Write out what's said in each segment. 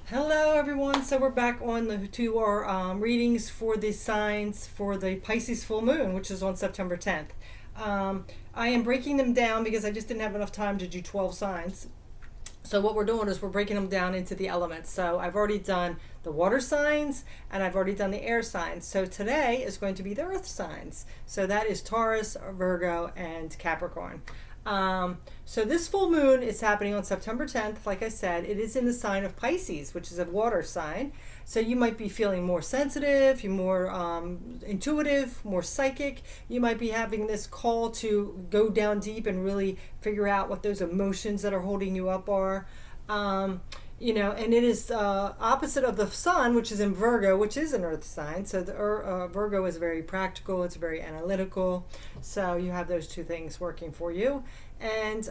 Hello everyone, so we're back on to our readings for the signs for the Pisces full moon, which is on September 10th. I am breaking them down because I just didn't have enough time to do 12 signs. So what we're doing is we're breaking them down into the elements. So I've already done the water signs and I've already done the air signs. So today is going to be the earth signs. So that is Taurus, Virgo, and Capricorn. So this full moon is happening on September 10th. Like I said, it is in the sign of Pisces, which is a water sign. So you might be feeling more sensitive, you're more intuitive, more psychic. You might be having this call to go down deep and really figure out what those emotions that are holding you up are. And it is opposite of the sun, which is in Virgo, which is an earth sign. So the Virgo is very practical, it's very analytical. So you have those two things working for you. And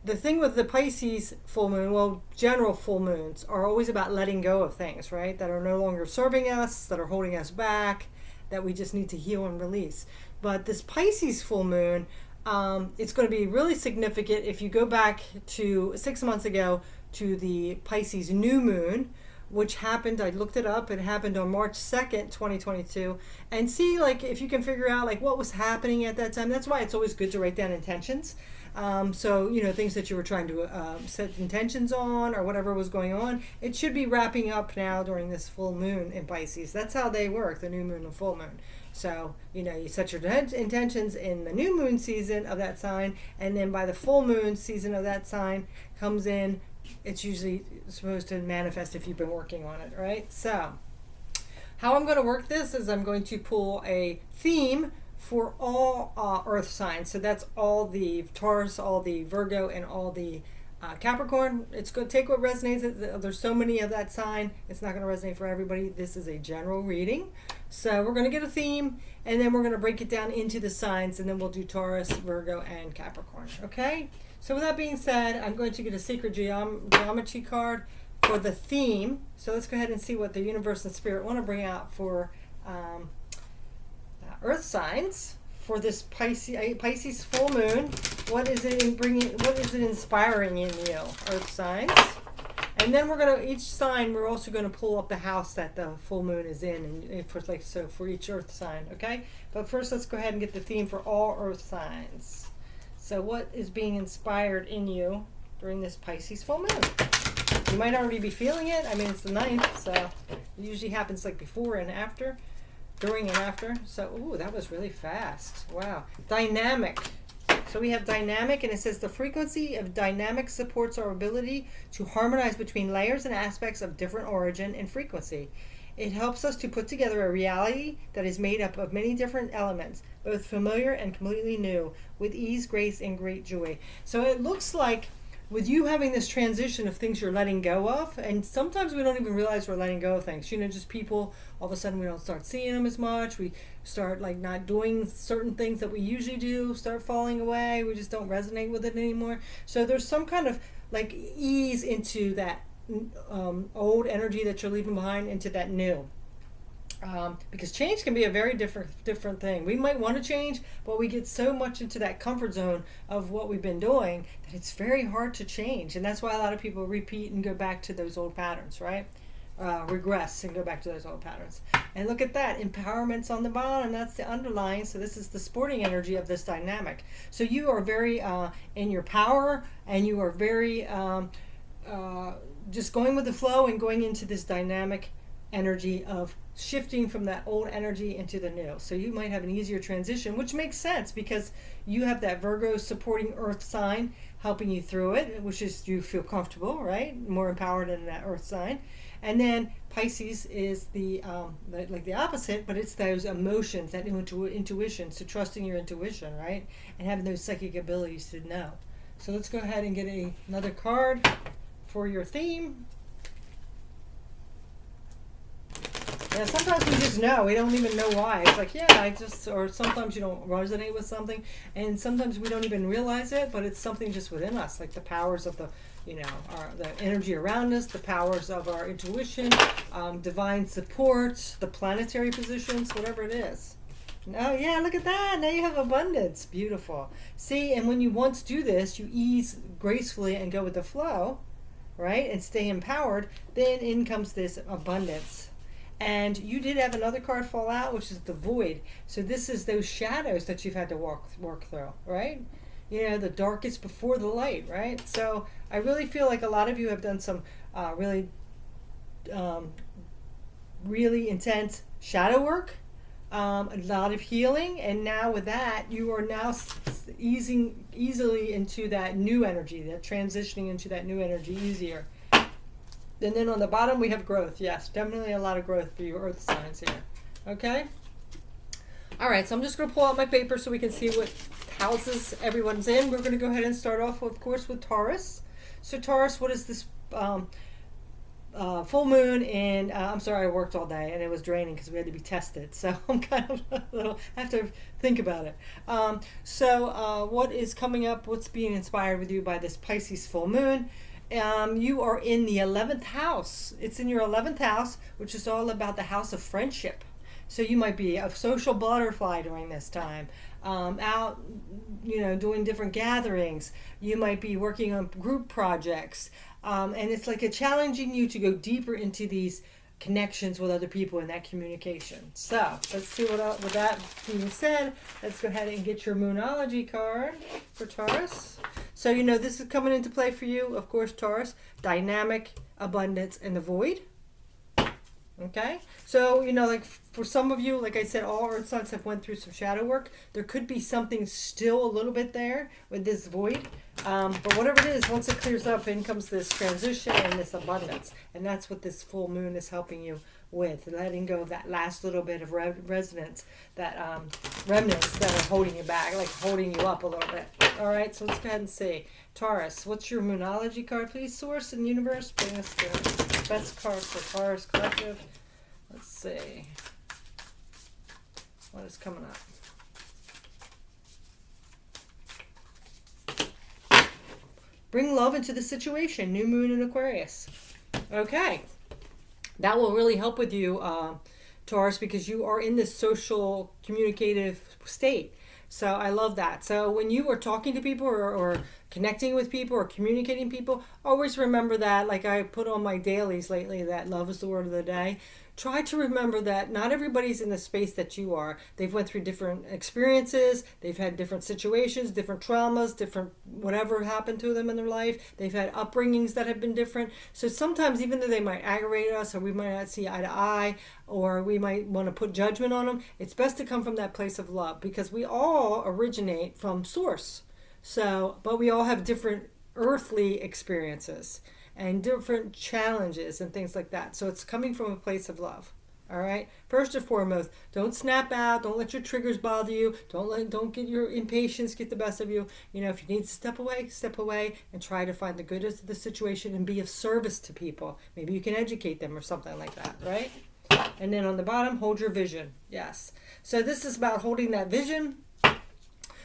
the thing with the Pisces full moon, well, general full moons are always about letting go of things, right? That are no longer serving us, that are holding us back, that we just need to heal and release. But this Pisces full moon, it's going to be really significant if you go back to 6 months ago to the Pisces new moon, which happened, I looked it up, it happened on March 2nd, 2022, and see like if you can figure out like what was happening at that time. That's why it's always good to write down intentions. Things that you were trying to set intentions on or whatever was going on, it should be wrapping up now during this full moon in Pisces. That's how they work, the new moon and full moon. So, you set your intentions in the new moon season of that sign, and then by the full moon season of that sign comes in, it's usually supposed to manifest if you've been working on it, right? So, how I'm going to work this is I'm going to pull a theme for all earth signs. So that's all the Taurus, all the Virgo, and all the Capricorn. It's good. Take what resonates. There's so many of that sign. It's not going to resonate for everybody. This is a general reading. So we're going to get a theme, and then we're going to break it down into the signs, and then we'll do Taurus, Virgo, and Capricorn. Okay? So with that being said, I'm going to get a sacred geometry card for the theme. So let's go ahead and see what the universe and spirit want to bring out for earth signs for this Pisces full moon. What is it inspiring in you, earth signs? And then each sign we're also going to pull up the house that the full moon is in, and for each earth sign, okay? But first let's go ahead and get the theme for all earth signs. So what is being inspired in you during this Pisces full moon? You might already be feeling it. I mean, it's the 9th, so it usually happens like before and after. During and after. So, that was really fast. Wow. Dynamic. So we have dynamic, and it says the frequency of dynamic supports our ability to harmonize between layers and aspects of different origin and frequency. It helps us to put together a reality that is made up of many different elements, both familiar and completely new, with ease, grace, and great joy. So it looks like with you having this transition of things you're letting go of, and sometimes we don't even realize we're letting go of things. Just people, all of a sudden we don't start seeing them as much. We start like not doing certain things that we usually do, start falling away. We just don't resonate with it anymore. So there's some kind of like ease into that old energy that you're leaving behind into that new. Because change can be a very different thing. We might want to change, but we get so much into that comfort zone of what we've been doing that it's very hard to change. And that's why a lot of people repeat and go back to those old patterns, right? Regress and go back to those old patterns. And look at that. Empowerment's on the bottom. That's the underlying. So this is the sporting energy of this dynamic. So you are very in your power, and you are very just going with the flow and going into this dynamic energy of shifting from that old energy into the new. So you might have an easier transition, which makes sense because you have that Virgo supporting earth sign helping you through it, which is you feel comfortable, right? More empowered in that earth sign. And then Pisces is the opposite, but it's those emotions, that intuition, so trusting your intuition, right? And having those psychic abilities to know. So let's go ahead and get another card for your theme. Yeah, sometimes we just know. We don't even know why. It's like, or sometimes you don't resonate with something, and sometimes we don't even realize it, but it's something just within us, like the powers of the energy around us, the powers of our intuition, divine support, the planetary positions, whatever it is. Oh, yeah, look at that. Now you have abundance. Beautiful. See, and when you once do this, you ease gracefully and go with the flow, right, and stay empowered, then in comes this abundance. And you did have another card fall out, which is the void. So this is those shadows that you've had to work through, right? You know, the darkest before the light, right? So I really feel like a lot of you have done some um, really intense shadow work, a lot of healing, and now with that, you are now easing easily into that new energy, that transitioning into that new energy easier. And then on the bottom we have growth. Yes, definitely a lot of growth for you earth signs here. Okay? All right, so I'm just going to pull out my paper so we can see what houses everyone's in. We're going to go ahead and start off, of course, with Taurus. So Taurus, what is this full moon in, I'm sorry, I worked all day and it was draining because we had to be tested. So I'm kind of a little, I have to think about it. What is coming up, what's being inspired with you by this Pisces full moon? You are in the 11th house. It's in your 11th house, which is all about the house of friendship. So you might be a social butterfly during this time, out, doing different gatherings. You might be working on group projects. And it's like challenging you to go deeper into these connections with other people in that communication. So let's see with that being said, let's go ahead and get your Moonology card for Taurus. So this is coming into play for you, of course, Taurus, dynamic, abundance, and the void. Okay, so like for some of you, like I said, all earth signs have went through some shadow work. There could be something still a little bit there with this void, but whatever it is, once it clears up, in comes this transition and this abundance, and that's what this full moon is helping you with, letting go of that last little bit of resonance, that remnants that are holding you back, like holding you up a little bit. All right, so let's go ahead and see. Taurus, what's your Moonology card, please? Source and universe, bring us the best card for Taurus Collective. Let's see. What is coming up? Bring love into the situation. New moon in Aquarius. Okay. That will really help with you, Taurus, because you are in this social communicative state. So I love that. So when you are talking to people or connecting with people or communicating people, always remember that, like I put on my dailies lately, that love is the word of the day. Try to remember that not everybody's in the space that you are. They've went through different experiences. They've had different situations, different traumas, different whatever happened to them in their life. They've had upbringings that have been different. So sometimes, even though they might aggravate us, or we might not see eye to eye, or we might want to put judgment on them, it's best to come from that place of love, because we all originate from source. So, but we all have different earthly experiences and different challenges and things like that. So it's coming from a place of love. All right. First and foremost, don't snap out. Don't let your triggers bother you. Don't get your impatience get the best of you. If you need to step away and try to find the good of the situation and be of service to people. Maybe you can educate them or something like that, right? And then on the bottom, hold your vision. Yes. So this is about holding that vision.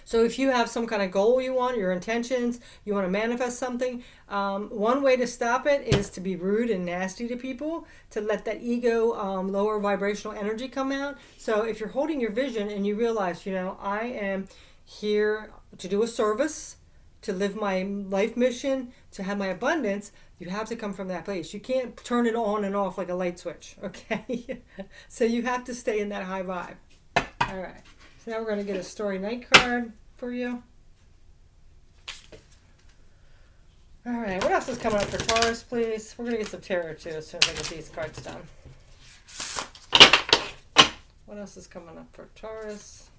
So if you have some kind of goal you want, your intentions, you want to manifest something, one way to stop it is to be rude and nasty to people, to let that ego, lower vibrational energy come out. So if you're holding your vision and you realize, I am here to do a service, to live my life mission, to have my abundance, you have to come from that place. You can't turn it on and off like a light switch, okay? So you have to stay in that high vibe. All right. So now we're going to get a Starry Night card for you. All right, what else is coming up for Taurus, please? We're going to get some tarot too as soon as I get these cards done. What else is coming up for Taurus?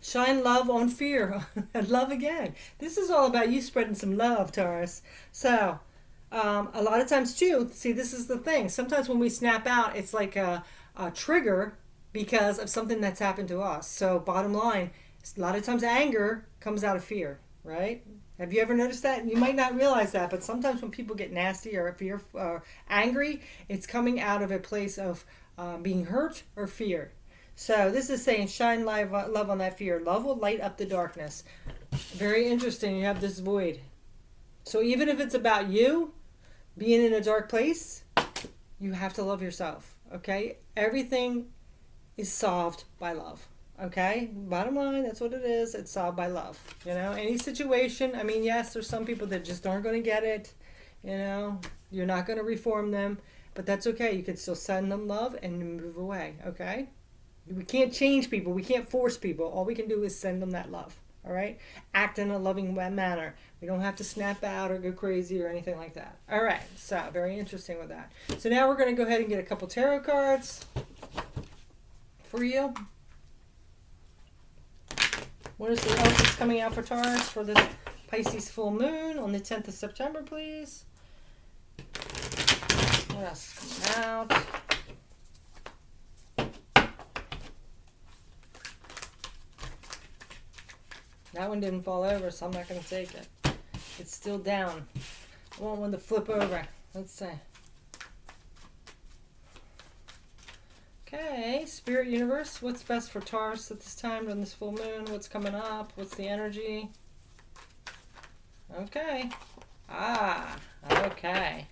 Shine love on fear. Love again. This is all about you spreading some love, Taurus. So, a lot of times too, see, this is the thing. Sometimes when we snap out, it's like a trigger because of something that's happened to us. So, bottom line, a lot of times anger comes out of fear, right? Have you ever noticed that? You might not realize that, but sometimes when people get nasty or fear, angry, it's coming out of a place of being hurt or fear. So this is saying shine love on that fear. Love will light up the darkness. Very interesting. You have this void. So even if it's about you being in a dark place, you have to love yourself, okay? Everything is solved by love, okay? Bottom line, that's what it is. It's solved by love, you know? Any situation, I mean, yes, there's some people that just aren't going to get it, you know? You're not going to reform them, but that's okay. You can still send them love and move away, okay? We can't change people. We can't force people. All we can do is send them that love, all right? Act in a loving manner. We don't have to snap out or go crazy or anything like that. All right, so very interesting with that. So now we're going to go ahead and get a couple tarot cards for you. What else is coming out for Taurus for this Pisces full moon on the 10th of September, please? What else is coming out? That one didn't fall over, so I'm not going to take it. It's still down. I want one to flip over. Let's see. Okay, Spirit Universe, what's best for Taurus at this time on this full moon? What's coming up? What's the energy? Okay. Okay.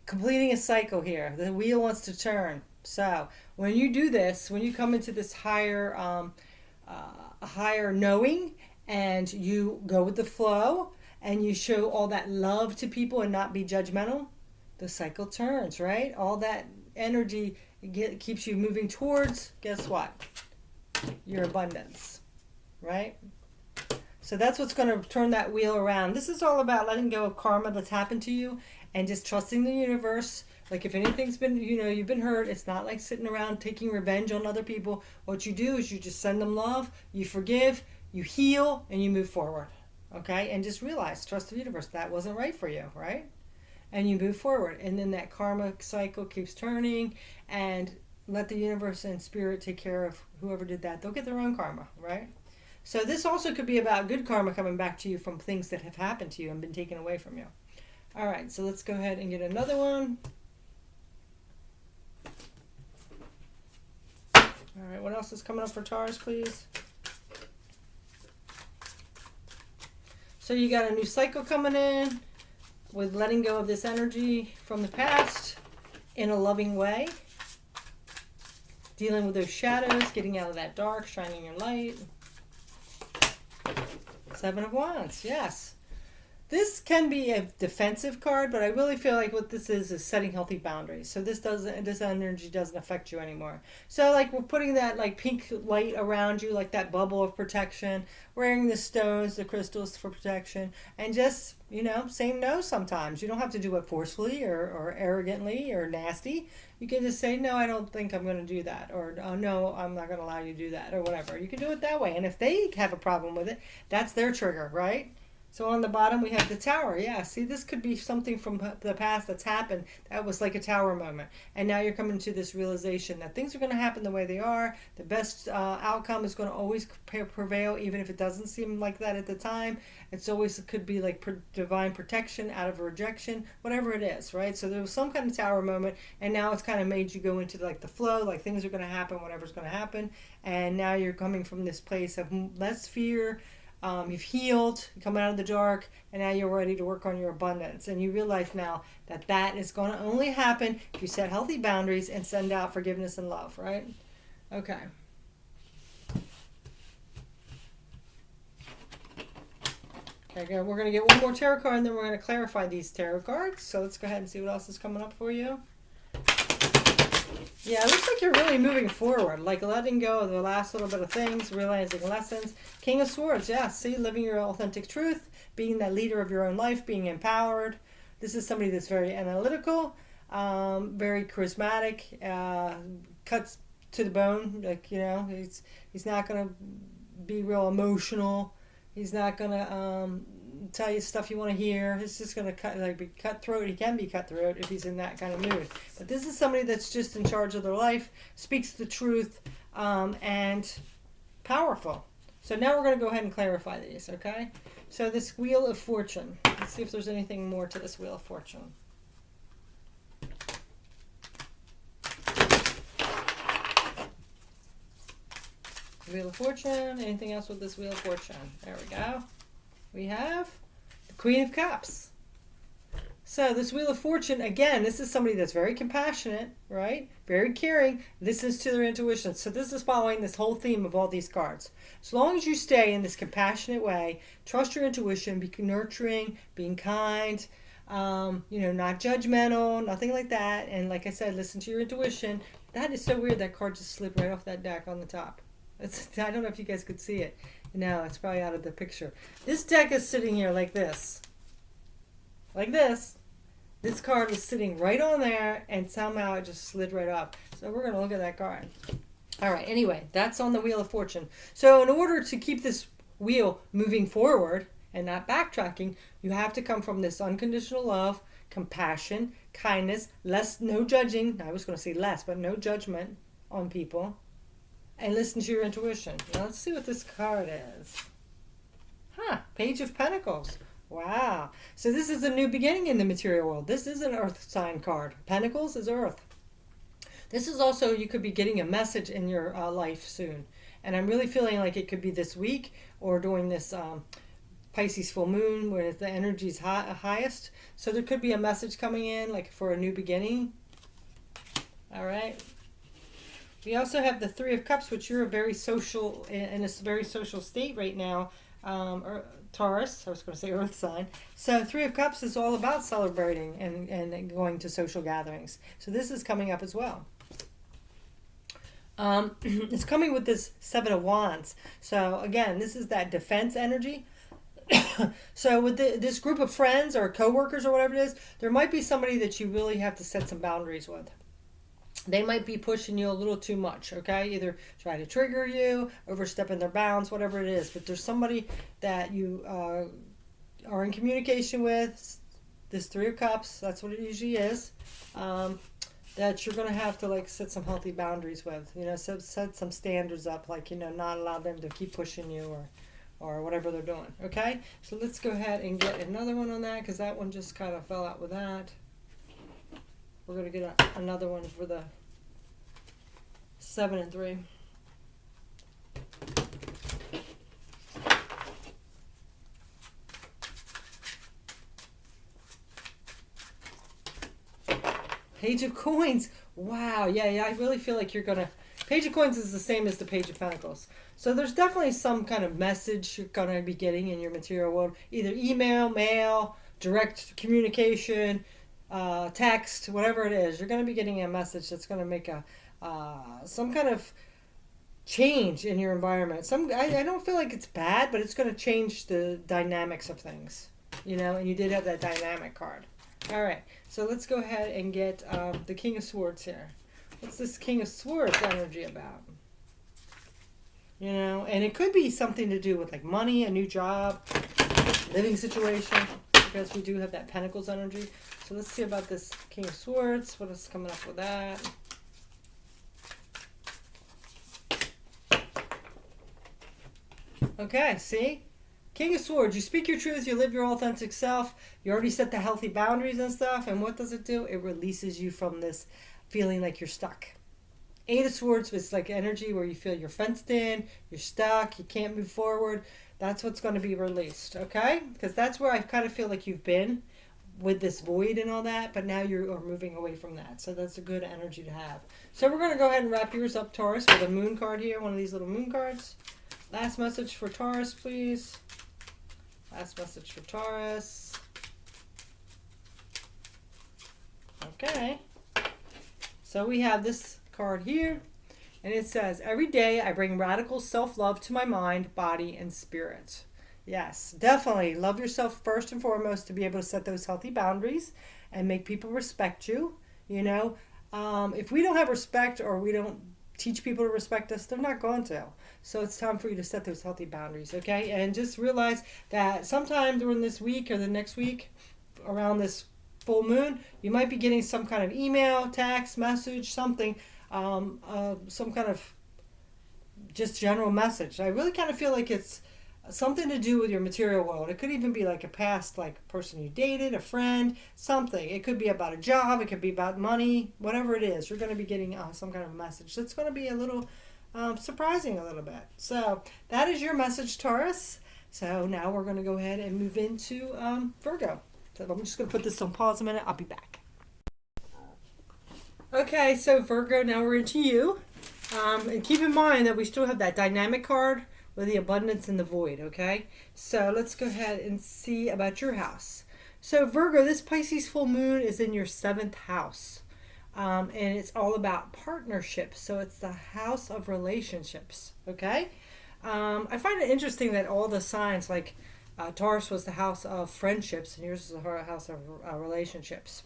Completing a cycle here. The wheel wants to turn. So when you do this, when you come into this higher knowing, and you go with the flow, and you show all that love to people and not be judgmental, the cycle turns, right? All that energy keeps you moving towards, guess what? Your abundance, right? So that's what's going to turn that wheel around. This is all about letting go of karma that's happened to you and just trusting the universe. Like if anything's been, you've been hurt, it's not like sitting around taking revenge on other people. What you do is you just send them love, you forgive, you heal, and you move forward. Okay? And just realize, trust the universe, that wasn't right for you, right? And you move forward. And then that karma cycle keeps turning, and let the universe and spirit take care of whoever did that. They'll get their own karma, right? So this also could be about good karma coming back to you from things that have happened to you and been taken away from you. All right, so let's go ahead and get another one. All right, what else is coming up for Taurus, please? So you got a new cycle coming in with letting go of this energy from the past in a loving way. Dealing with those shadows, getting out of that dark, shining your light. 7 of Wands, yes. This can be a defensive card, but I really feel like what this is setting healthy boundaries. So this energy doesn't affect you anymore. So like we're putting that like pink light around you, like that bubble of protection, wearing the stones, the crystals for protection, and just, saying no sometimes. You don't have to do it forcefully or arrogantly or nasty. You can just say, no, I don't think I'm going to do that. Or, oh, no, I'm not going to allow you to do that, or whatever. You can do it that way. And if they have a problem with it, that's their trigger, right? So on the bottom we have the tower. Yeah, see, this could be something from the past that's happened. That was like a tower moment. And now you're coming to this realization that things are going to happen the way they are. The best outcome is going to always prevail, even if it doesn't seem like that at the time. It could be like divine protection out of rejection, whatever it is, right? So there was some kind of tower moment, and now it's kind of made you go into like the flow, like things are going to happen, whatever's going to happen. And now you're coming from this place of less fear. You've healed, you come out of the dark, and now you're ready to work on your abundance. And you realize now that is going to only happen if you set healthy boundaries and send out forgiveness and love, right? Okay. Okay, good. We're going to get one more tarot card, and then we're going to clarify these tarot cards. So let's go ahead and see what else is coming up for you. Yeah, it looks like you're really moving forward, like letting go of the last little bit of things, realizing lessons. King of Swords, yeah, see, living your authentic truth, being that leader of your own life, being empowered. This is somebody that's very analytical, very charismatic, cuts to the bone. Like, he's not going to be real emotional. He's not going to tell you stuff you want to hear. He's just going to be cutthroat. He can be cutthroat if he's in that kind of mood. But this is somebody that's just in charge of their life, speaks the truth, and powerful. So now we're going to go ahead and clarify these, okay? So this Wheel of Fortune. Let's see if there's anything more to this Wheel of Fortune. Wheel of Fortune. Anything else with this Wheel of Fortune? There we go. we have the Queen of Cups. So this Wheel of Fortune, again, this is somebody that's very compassionate, right? Very caring, listens to their intuition. So this is following this whole theme of all these cards. As long as you stay in this compassionate way, trust your intuition, be nurturing, being kind, not judgmental, nothing like that. And like I said, listen to your intuition. That is so weird. That card just slipped right off that deck on the top. I don't know if you guys could see it. No, it's probably out of the picture. This deck is sitting here like this. Like this. This card was sitting right on there, and somehow it just slid right off. So we're going to look at that card. All right, anyway, that's on the Wheel of Fortune. So in order to keep this wheel moving forward and not backtracking, you have to come from this unconditional love, compassion, kindness, no judging. I was going to say less, but no judgment on people. And listen to your intuition. Now let's see what this card is. Page of Pentacles. Wow. So this is a new beginning in the material world. This is an earth sign card. Pentacles is earth. This is also, you could be getting a message in your life soon. And I'm really feeling like it could be this week or during this Pisces full moon where the energy is highest. So there could be a message coming in like for a new beginning. All right. We also have the Three of Cups, which you're very social, in a very social state right now. Taurus, I was going to say earth sign. So Three of Cups is all about celebrating and going to social gatherings. So this is coming up as well. It's coming with this Seven of Wands. So again, this is that defense energy. So with this group of friends or coworkers or whatever it is, there might be somebody that you really have to set some boundaries with. They might be pushing you a little too much, okay? Either try to trigger you, overstepping their bounds, whatever it is. But there's somebody that you are in communication with, this Three of Cups, that's what it usually is, that you're going to have to like set some healthy boundaries with. Set some standards up, like, not allow them to keep pushing you or whatever they're doing, okay? So let's go ahead and get another one on that because that one just kind of fell out with that. We're going to get another one for the 7 and 3. Page of Coins. Wow. Yeah, I really feel like you're going to... Page of Coins is the same as the Page of Pentacles. So there's definitely some kind of message you're going to be getting in your material world. Either email, mail, direct communication, text, whatever it is, you're going to be getting a message that's going to make some kind of change in your environment. I don't feel like it's bad, but it's going to change the dynamics of things, and you did have that dynamic card. All right, so let's go ahead and get the King of Swords here. What's this King of Swords energy about? And it could be something to do with like money, a new job, living situation, because we do have that Pentacles energy. So let's see about this King of Swords. What is coming up with that? Okay, see? King of Swords, you speak your truth, you live your authentic self, you already set the healthy boundaries and stuff, and what does it do? It releases you from this feeling like you're stuck. Eight of Swords is like energy where you feel you're fenced in, you're stuck, you can't move forward. That's what's going to be released, okay? Because that's where I kind of feel like you've been with this void and all that, but now you are moving away from that. So that's a good energy to have. So we're going to go ahead and wrap yours up, Taurus, with a moon card here, one of these little moon cards. Last message for Taurus, please. Last message for Taurus. Okay. So we have this card here, and it says, every day I bring radical self-love to my mind, body, and spirit. Yes, definitely. Love yourself first and foremost to be able to set those healthy boundaries and make people respect you. If we don't have respect or we don't teach people to respect us, they're not going to. So it's time for you to set those healthy boundaries, okay? And just realize that sometime during this week or the next week, around this full moon, you might be getting some kind of email, text, message, something, some kind of just general message. I really kind of feel like it's something to do with your material world. It could even be like a past person you dated, a friend, something. It could be about a job. It could be about money, whatever it is. You're going to be getting some kind of message. That's going to be a little surprising a little bit. So that is your message, Taurus. So now we're going to go ahead and move into Virgo. So I'm just going to put this on pause a minute. I'll be back. Okay, so Virgo, now we're into you. And keep in mind that we still have that dynamic card with the abundance and the void, okay? So let's go ahead and see about your house. So Virgo, this Pisces full moon is in your 7th house. And it's all about partnerships. So it's the house of relationships, okay? I find it interesting that all the signs, like Taurus was the house of friendships, and yours is the house of relationships.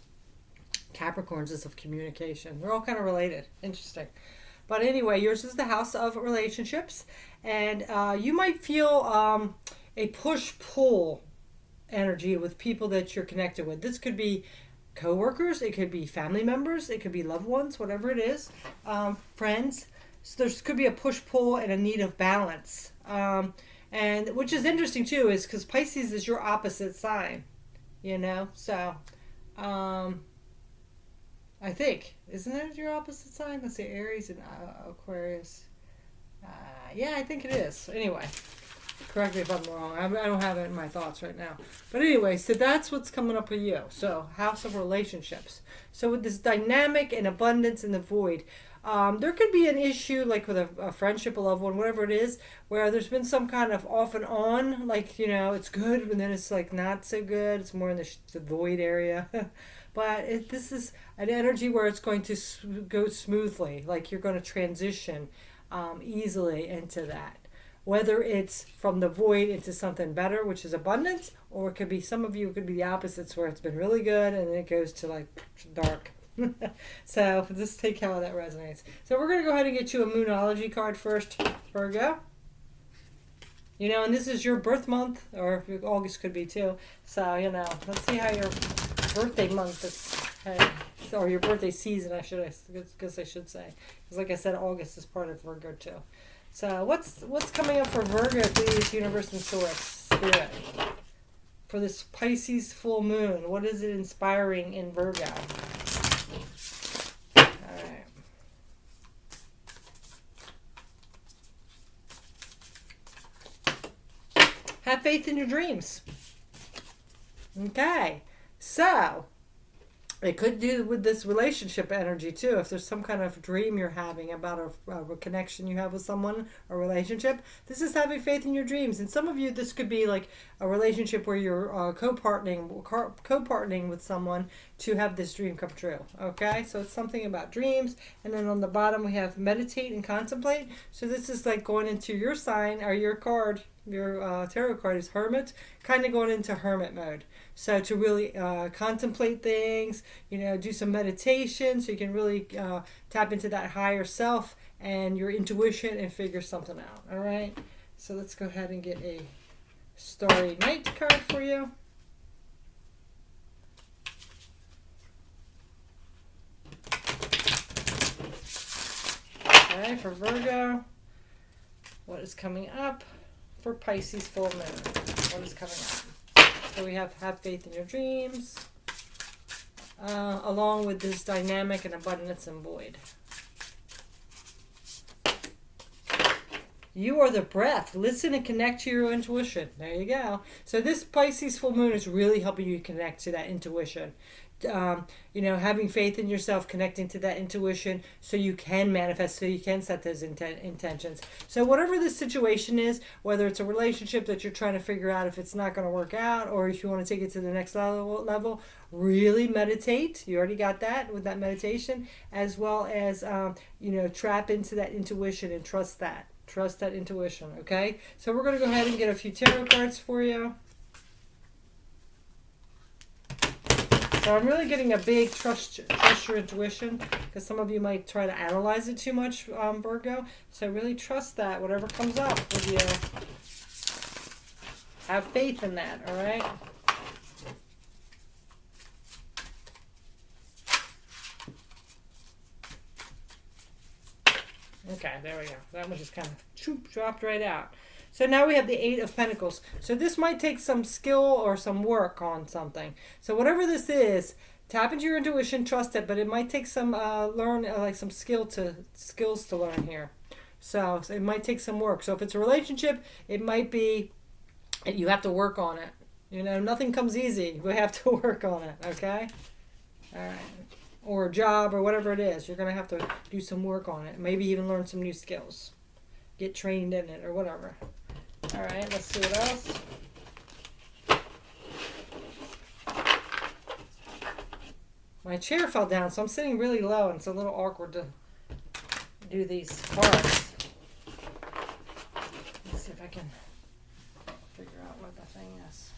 Capricorn's is of communication. They're all kind of related. Interesting. But anyway, yours is the house of relationships, and you might feel a push-pull energy with people that you're connected with. This could be co-workers, it could be family members, it could be loved ones, whatever it is, friends. So there could be a push-pull and a need of balance. And which is interesting too, is because Pisces is your opposite sign, you know? So, I think, isn't it your opposite sign? Let's see, Aries and Aquarius. Yeah, I think it is. Anyway, correct me if I'm wrong. I don't have it in my thoughts right now. But anyway, so that's what's coming up with you. So, house of relationships. So with this dynamic and abundance in the void, there could be an issue like with a friendship, a loved one, whatever it is, where there's been some kind of off and on, like, you know, it's good, and then it's like not so good. It's more in the void area. But this is an energy where it's going to go smoothly, like you're going to transition easily into that. Whether it's from the void into something better, which is abundance, or it could be, some of you, it could be the opposites where it's been really good and then it goes to like dark. So just take how that resonates. So we're going to go ahead and get you a Moonology card first, Virgo. You know, and this is your birth month, or August could be too. So, you know, let's see how your birthday month is, or your birthday season, I guess I should say. Because like I said, August is part of Virgo too. So what's coming up for Virgo, please, Universe and Source, Spirit? For this Pisces full moon, what is it inspiring in Virgo? Alright. Have faith in your dreams. Okay. So, it could do with this relationship energy too. If there's some kind of dream you're having about a connection you have with someone, a relationship, this is having faith in your dreams. And some of you, this could be like a relationship where you're co-partnering with someone to have this dream come true. Okay, so it's something about dreams. And then on the bottom we have meditate and contemplate. So this is like going into your sign, or your card, your tarot card is Hermit, kind of going into hermit mode. So to really contemplate things, you know, do some meditation so you can really tap into that higher self and your intuition and figure something out. All right. So let's go ahead and get a Starry Night card for you. All right, for Virgo, what is coming up for Pisces full moon? What is coming up? So we have faith in your dreams, along with this dynamic and abundance and void. You are the breath. Listen and connect to your intuition. There you go. So this Pisces full moon is really helping you connect to that intuition. You know, having faith in yourself, connecting to that intuition so you can manifest, so you can set those intentions. So whatever the situation is, whether it's a relationship that you're trying to figure out if it's not going to work out, or if you want to take it to the next level, really meditate. You already got that with that meditation, as well as, you know, trap into that intuition and trust that. Trust that intuition, okay? So we're going to go ahead and get a few tarot cards for you. So I'm really getting a big trust your intuition, because some of you might try to analyze it too much, Virgo. So really trust that, whatever comes up with you. Have faith in that, all right? Okay, there we go. That one just kind of dropped right out. So now we have the Eight of Pentacles. So this might take some skill or some work on something. So whatever this is, tap into your intuition, trust it, but it might take some some skills to learn here. So it might take some work. So if it's a relationship, it might be And you have to work on it. You know, nothing comes easy. We have to work on it, okay? All right. Or a job or whatever it is. You're going to have to do some work on it. Maybe even learn some new skills. Get trained in it or whatever. All right, let's see what else. My chair fell down, so I'm sitting really low, and it's a little awkward to do these cards. Let's see if I can figure out what the thing is.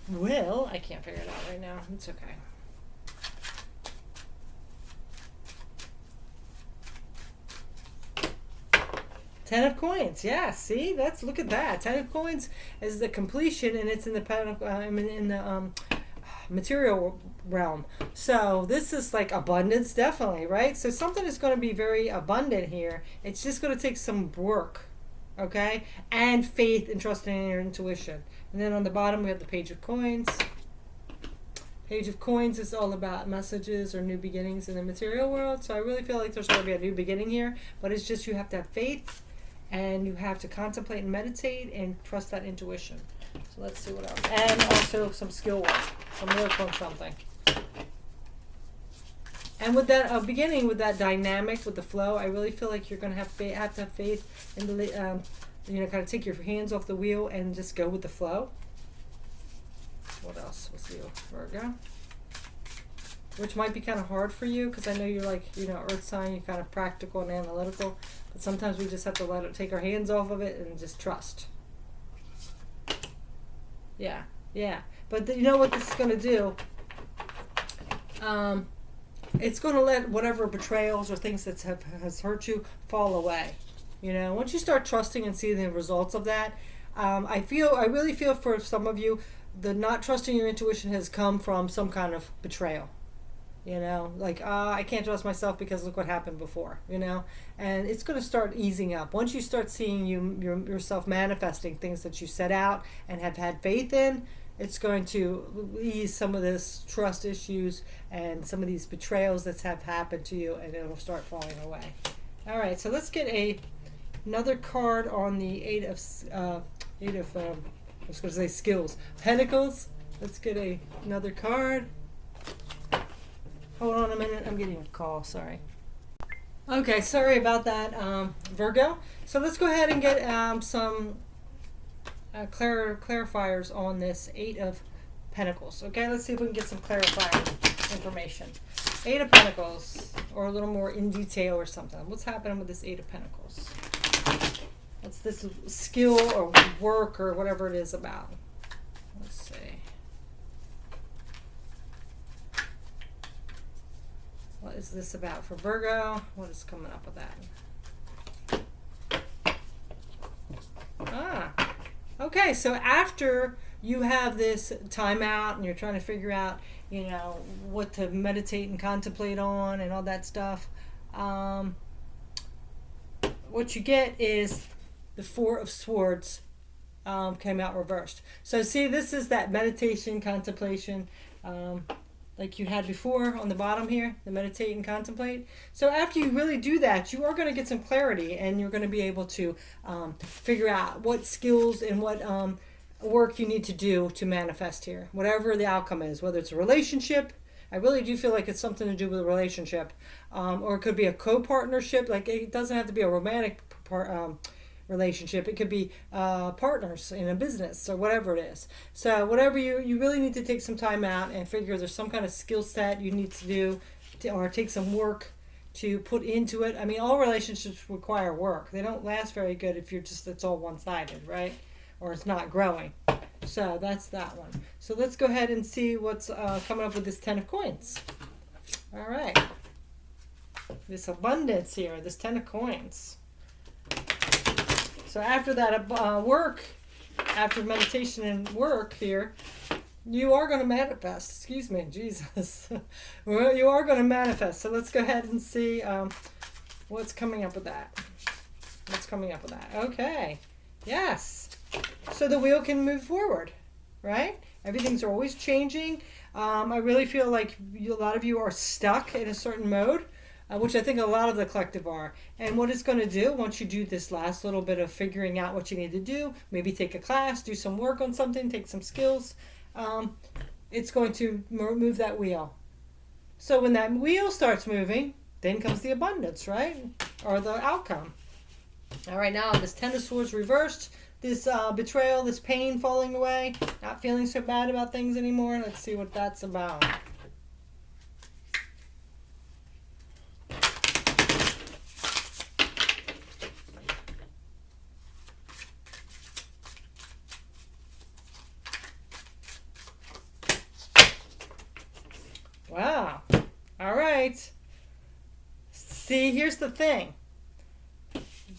Well, I can't figure it out right now. It's okay. Ten of coins. Yeah, see, look at that. Ten of coins is the completion, and it's in the material realm. So this is like abundance, definitely, right? So something is going to be very abundant here. It's just going to take some work, okay, and faith and trusting in your intuition. And then on the bottom we have the Page of Coins. Page of Coins is all about messages or new beginnings in the material world. So I really feel like there's going to be a new beginning here, but it's just you have to have faith. And you have to contemplate and meditate and trust that intuition. So let's see what else. And also some skill work. Some work on something. And with that beginning, with that dynamic, with the flow, I really feel like you're going to have to have faith in the, kind of take your hands off the wheel and just go with the flow. What else? Let's see, Virgo. Which might be kind of hard for you because I know you're like, earth sign, you're kind of practical and analytical. But sometimes we just have to take our hands off of it and just trust. Yeah. But you know what this is going to do? It's going to let whatever betrayals or things that has hurt you fall away. Once you start trusting and see the results of that, I really feel for some of you, the not trusting your intuition has come from some kind of betrayal. I can't trust myself because look what happened before, and it's going to start easing up. Once you start seeing yourself manifesting things that you set out and have had faith in, it's going to ease some of this trust issues and some of these betrayals that have happened to you, and it'll start falling away. All right, so let's get another card on the eight of I was going to say skills, Pentacles. Let's get another card. Hold on a minute, I'm getting a call, sorry. Okay, sorry about that, Virgo. So let's go ahead and get some clarifiers on this Eight of Pentacles. Okay, let's see if we can get some clarifying information. Eight of Pentacles, or a little more in detail or something. What's happening with this Eight of Pentacles? What's this skill or work or whatever it is about? Let's see. What is this about for Virgo? What is coming up with that? Okay, so after you have this time out and you're trying to figure out, what to meditate and contemplate on and all that stuff, what you get is the Four of Swords came out reversed. So see, this is that meditation, contemplation, like you had before on the bottom here, the meditate and contemplate. So after you really do that, you are going to get some clarity, and you're going to be able to figure out what skills and what work you need to do to manifest here, whatever the outcome is, whether it's a relationship. I really do feel like it's something to do with a relationship, or it could be a co-partnership. Like, it doesn't have to be a romantic relationship. It could be partners in a business or whatever it is. So whatever you really need to take some time out and figure there's some kind of skill set you need to do or take some work to put into it. I mean, all relationships require work. They don't last very good if it's all one-sided, right? Or it's not growing. So that's that one. So let's go ahead and see what's coming up with this Ten of Coins. All right. This abundance here, this Ten of Coins. So after that work, after meditation and work here, you are going to manifest. Excuse me, Jesus. Well, you are going to manifest. So let's go ahead and see what's coming up with that. Okay. Yes. So the wheel can move forward, right? Everything's always changing. I really feel like a lot of you are stuck in a certain mode. which I think a lot of the collective are. And what it's going to do, once you do this last little bit of figuring out what you need to do, maybe take a class, do some work on something, take some skills, it's going to move that wheel. So when that wheel starts moving, then comes the abundance, right? Or the outcome. All right, now this Ten of Swords reversed, this betrayal, this pain falling away, not feeling so bad about things anymore. Let's see what that's about. Wow. All right. See, here's the thing.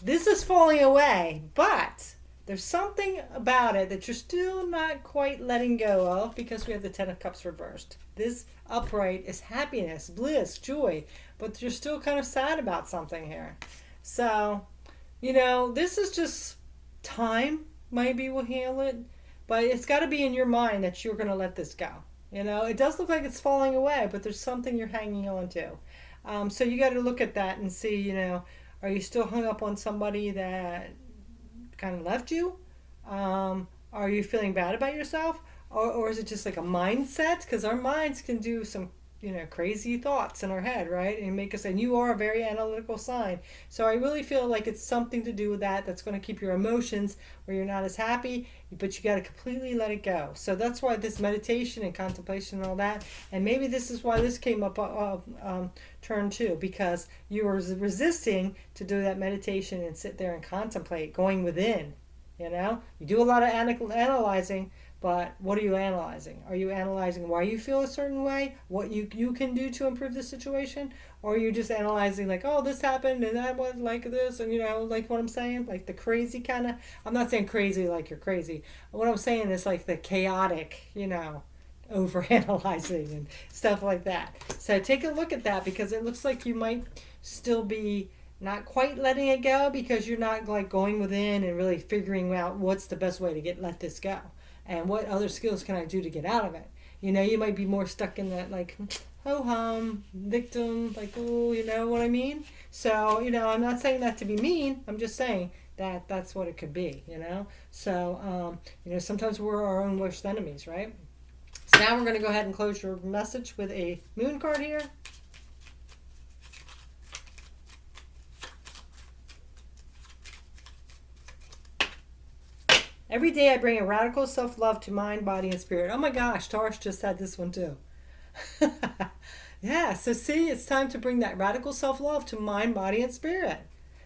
This is falling away, but there's something about it that you're still not quite letting go of because we have the Ten of Cups reversed. This upright is happiness, bliss, joy, but you're still kind of sad about something here. So, this is just time. Maybe we'll heal it, but it's got to be in your mind that you're going to let this go. It does look like it's falling away, but there's something you're hanging on to. So you got to look at that and see, are you still hung up on somebody that kind of left you? Are you feeling bad about yourself? Or is it just like a mindset? Because our minds can do some, crazy thoughts in our head, right? And make us, and you are a very analytical sign. So I really feel like it's something to do with that. That's going to keep your emotions where you're not as happy, but you got to completely let it go. So that's why this meditation and contemplation and all that, and maybe this is why this came up turn too, because you were resisting to do that meditation and sit there and contemplate, going within. You do a lot of analyzing, but what are you analyzing? Are you analyzing why you feel a certain way, what you can do to improve the situation? Or are you just analyzing like, oh, this happened and that was like this, and like what I'm saying? Like the crazy kind of, I'm not saying crazy like you're crazy. What I'm saying is like the chaotic, overanalyzing and stuff like that. So take a look at that, because it looks like you might still be not quite letting it go because you're not like going within and really figuring out what's the best way to let this go. And what other skills can I do to get out of it? You might be more stuck in that like ho-hum, victim, like, oh, you know what I mean? So, I'm not saying that to be mean. I'm just saying that that's what it could be, So, sometimes we're our own worst enemies, right? So now we're going to go ahead and close your message with a moon card here. Every day I bring a radical self-love to mind, body, and spirit. Oh my gosh, Taurus just had this one too. Yeah, so see, it's time to bring that radical self-love to mind, body, and spirit.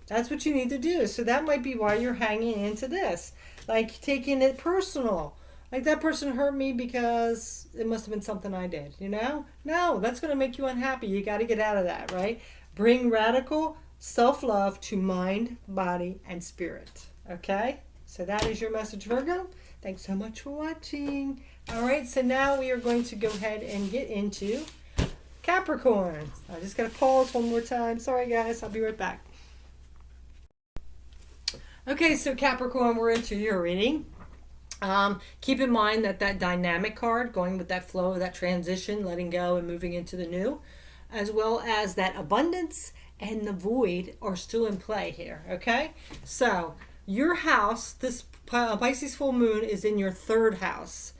That's what you need to do. So that might be why you're hanging into this. Like taking it personal. Like that person hurt me because it must have been something I did, No, that's going to make you unhappy. You got to get out of that, right? Bring radical self-love to mind, body, and spirit. Okay? So that is your message, Virgo. Thanks so much for watching. All right, so now we are going to go ahead and get into Capricorn. I just got to pause one more time. Sorry, guys. I'll be right back. Okay, so Capricorn, we're into your reading. Keep in mind that dynamic card, going with that flow, that transition, letting go and moving into the new, as well as that abundance and the void are still in play here, okay? So your house, this Pisces full moon is in your third house,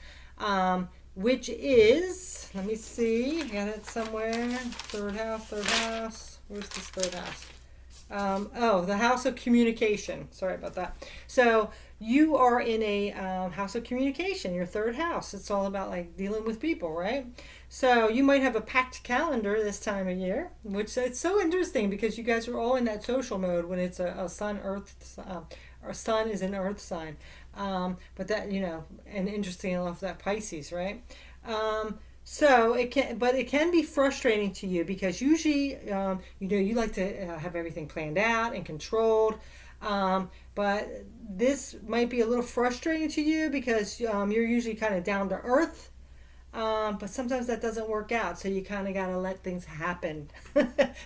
which is, let me see, I got it somewhere. Third house. Where's this third house? The house of communication. Sorry about that. So you are in a house of communication, your third house. It's all about like dealing with people, right? So you might have a packed calendar this time of year, which it's so interesting because you guys are all in that social mode when it's a sun-earth, our sun is an earth sign. But that, and interesting enough, that Pisces, right? So it can be frustrating to you because usually, you like to have everything planned out and controlled. But this might be a little frustrating to you because you're usually kind of down to earth. But sometimes that doesn't work out. So you kind of got to let things happen.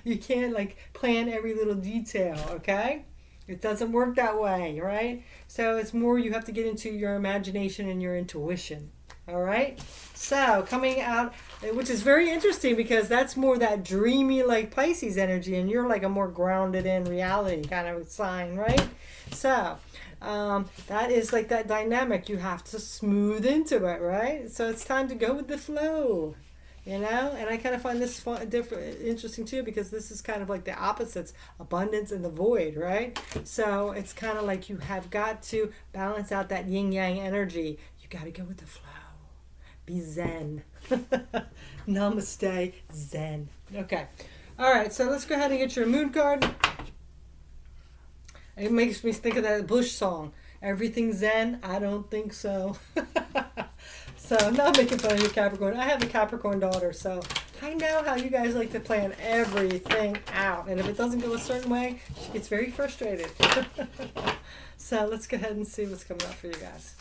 You can't like plan every little detail. Okay. It doesn't work that way, right? So it's more you have to get into your imagination and your intuition. All right. So coming out, which is very interesting because that's more that dreamy like Pisces energy, and you're like a more grounded in reality kind of sign, right? So that is like that dynamic. You have to smooth into it, right? So it's time to go with the flow. And I kind of find this fun, different, interesting too, because this is kind of like the opposites, abundance and the void, right? So it's kind of like you have got to balance out that yin yang energy. You got to go with the flow. Be zen. Namaste, zen. Okay. All right, so let's go ahead and get your moon card. It makes me think of that Bush song. Everything zen? I don't think so. So I'm not making fun of you, Capricorn. I have a Capricorn daughter, so I know how you guys like to plan everything out. And if it doesn't go a certain way, she gets very frustrated. So let's go ahead and see what's coming up for you guys.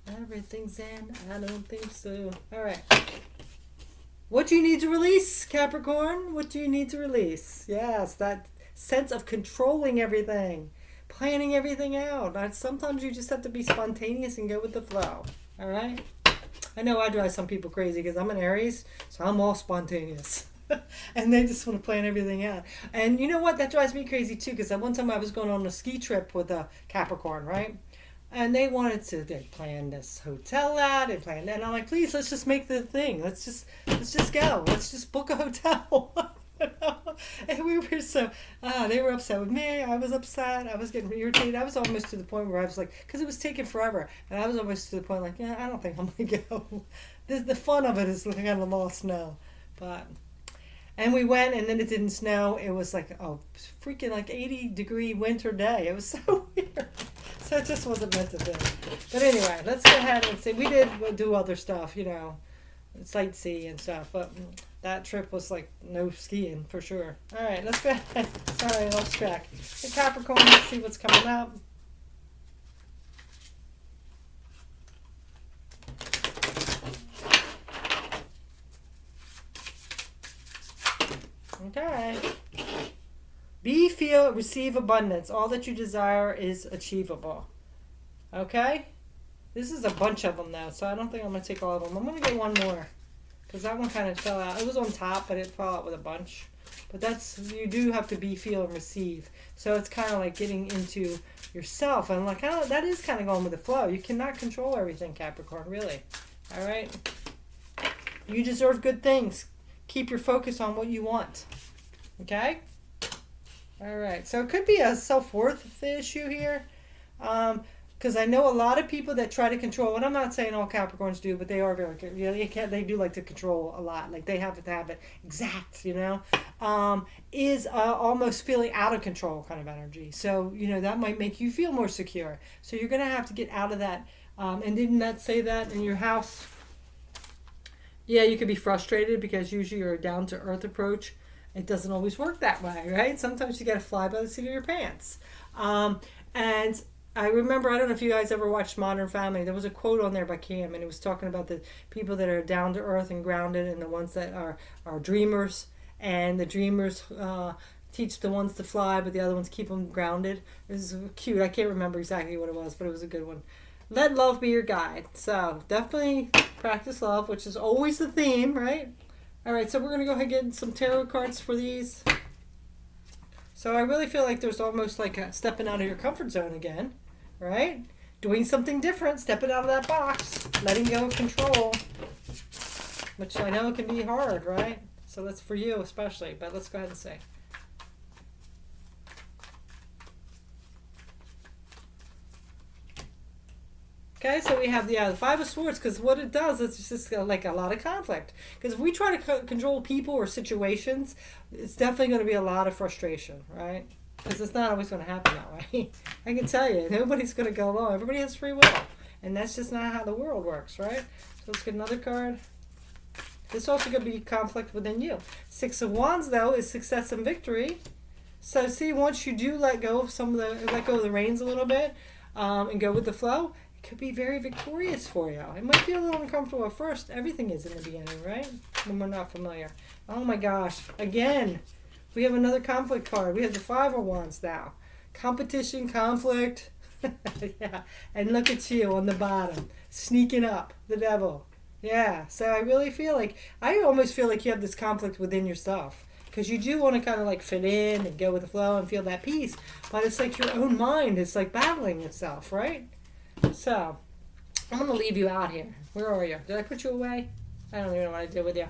Everything's in. I don't think so. All right. What do you need to release, Capricorn? What do you need to release? Yes, that sense of controlling everything. Planning everything out. Sometimes you just have to be spontaneous and go with the flow. All right? I know I drive some people crazy because I'm an Aries, so I'm all spontaneous. And they just want to plan everything out. And you know what? That drives me crazy too, because at one time I was going on a ski trip with a Capricorn, right? And they wanted to plan this hotel out and plan that. And I'm like, please, let's just make the thing. Let's just go. Let's just book a hotel. And we were so, they were upset with me. I was upset. I was getting irritated. I was almost to the point where I was like, because it was taking forever. And I was almost to the point like, yeah, I don't think I'm going to go. The fun of it is kind of lost now. And we went, and then it didn't snow. It was like, freaking like 80-degree winter day. It was so weird. So it just wasn't meant to be. But anyway, let's go ahead and see. We did do other stuff, sightsee and stuff. But that trip was like no skiing for sure. All right, let's go ahead. Sorry, I lost track. Hey, Capricorn, let's see what's coming up. Okay. Be, feel, receive abundance. All that you desire is achievable. Okay? This is a bunch of them now, so I don't think I'm going to take all of them. I'm going to get one more, because that one kind of fell out. It was on top, but it fell out with a bunch. But you do have to be, feel, and receive. So it's kind of like getting into yourself. And like, that is kind of going with the flow. You cannot control everything, Capricorn, really. All right? You deserve good things. Keep your focus on what you want. Okay? All right. So it could be a self-worth issue here. Because I know a lot of people that try to control, and I'm not saying all Capricorns do, but they are very, they do like to control a lot. Like they have to have it exact, is almost feeling out of control kind of energy. So, that might make you feel more secure. So you're going to have to get out of that. And didn't that say that in your house? Yeah, you could be frustrated because usually your down-to-earth approach, it doesn't always work that way, right? Sometimes you got to fly by the seat of your pants. And I remember, I don't know if you guys ever watched Modern Family. There was a quote on there by Cam, and it was talking about the people that are down-to-earth and grounded and the ones that are dreamers. And the dreamers teach the ones to fly, but the other ones keep them grounded. It was cute. I can't remember exactly what it was, but it was a good one. Let love be your guide. So definitely practice love, which is always the theme, right? All right, so we're going to go ahead and get some tarot cards for these. So I really feel like there's almost like a stepping out of your comfort zone again, right? Doing something different, stepping out of that box, letting go of control, which I know can be hard, right? So that's for you especially, but let's go ahead and see. Okay, so we have the Five of Swords, because what it does is just like a lot of conflict. Because if we try to control people or situations, it's definitely going to be a lot of frustration, right? Because it's not always going to happen that way. I can tell you, nobody's going to go along. Everybody has free will. And that's just not how the world works, right? So let's get another card. This also going to be conflict within you. Six of Wands, though, is success and victory. So see, once you do let go of the reins a little bit and go with the flow, could be very victorious for you. It might feel a little uncomfortable at first. Everything is in the beginning, right? When we're not familiar. Oh my gosh. Again, we have another conflict card. We have the Five of Wands now. competition, conflict. Yeah, and look at you on the bottom, sneaking up, the devil. Yeah, so I really feel like, I almost feel like you have this conflict within yourself. Because you do want to kind of like fit in and go with the flow and feel that peace. But it's like your own mind is like battling itself, right? So, I'm going to leave you out here. Where are you? Did I put you away? I don't even know what I did with you.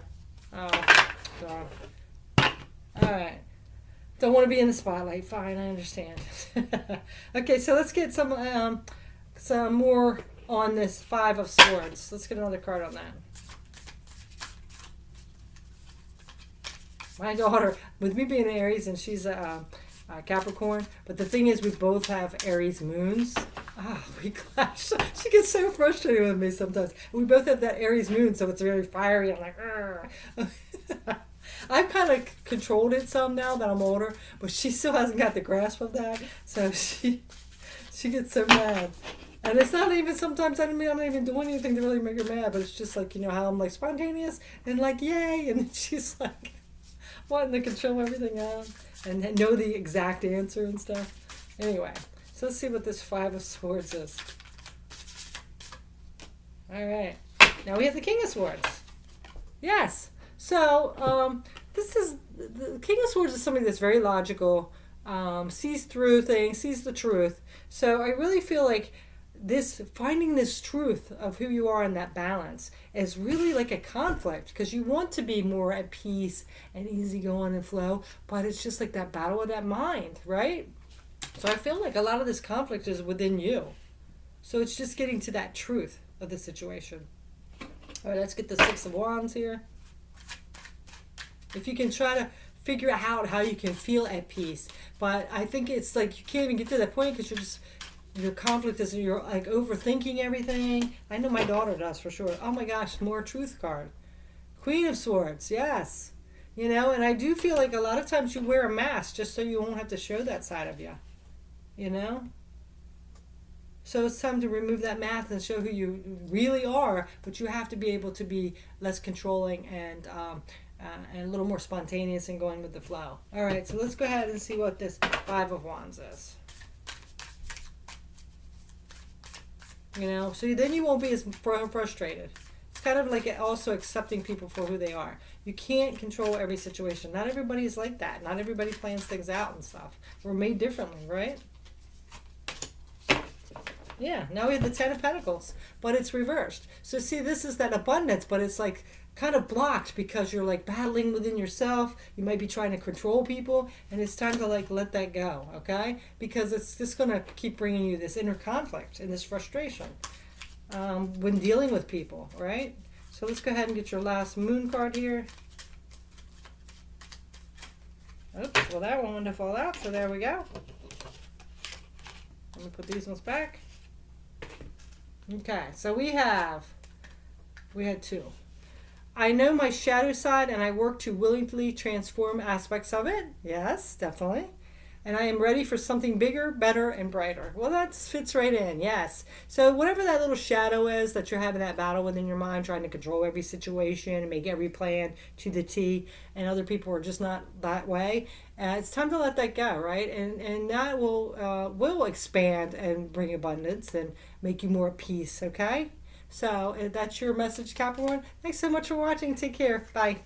Oh, God. All right. Don't want to be in the spotlight. Fine, I understand. Okay, so let's get some more on this Five of Swords. Let's get another card on that. My daughter, with me being an Aries and she's a Capricorn, but the thing is we both have Aries moons. We clash. She gets so frustrated with me sometimes. We both have that Aries moon, so it's very fiery. I'm like, I've kind of controlled it some now that I'm older, but she still hasn't got the grasp of that. So she gets so mad. And it's not even, sometimes I'm not even doing anything to really make her mad, but it's just like, you know, how I'm like spontaneous and like, yay. And she's like wanting to control everything out and know the exact answer and stuff. Anyway, so let's see what this Five of Swords is. All right. Now we have the King of Swords. Yes. So this is, the King of Swords is somebody that's very logical, sees through things, sees the truth. So I really feel like finding this truth of who you are in that balance is really like a conflict, because you want to be more at peace and easygoing and flow, but it's just like that battle of that mind, right? So I feel like a lot of this conflict is within you. So it's just getting to that truth of the situation. All right, let's get the Six of Wands here. If you can try to figure out how you can feel at peace, but I think it's like you can't even get to that point because your conflict is you're like overthinking everything. I know my daughter does for sure. Oh my gosh, more truth card. Queen of Swords, yes. You know, and I do feel like a lot of times you wear a mask just so you won't have to show that side of you. You know? So it's time to remove that mask and show who you really are, but you have to be able to be less controlling and a little more spontaneous and going with the flow. All right, so let's go ahead and see what this Five of Wands is. You know, so then you won't be as frustrated. It's kind of like also accepting people for who they are. You can't control every situation. Not everybody is like that. Not everybody plans things out and stuff. We're made differently, right? Yeah, now we have the Ten of Pentacles, but it's reversed. So see, this is that abundance, but it's like kind of blocked because you're like battling within yourself. You might be trying to control people, and it's time to like let that go, okay? Because it's just going to keep bringing you this inner conflict and this frustration when dealing with people, right? So let's go ahead and get your last Moon card here. Oops, well that one wanted to fall out, so there we go. Let me put these ones back. Okay, so we had two. I know my shadow side and I work to willingly transform aspects of it. Yes, definitely. And I am ready for something bigger, better, and brighter. Well, that fits right in, yes. So whatever that little shadow is that you're having that battle within your mind, trying to control every situation and make every plan to the T, and other people are just not that way, it's time to let that go, right? And that will expand and bring abundance and make you more at peace, okay? So that's your message, Capricorn. Thanks so much for watching. Take care. Bye.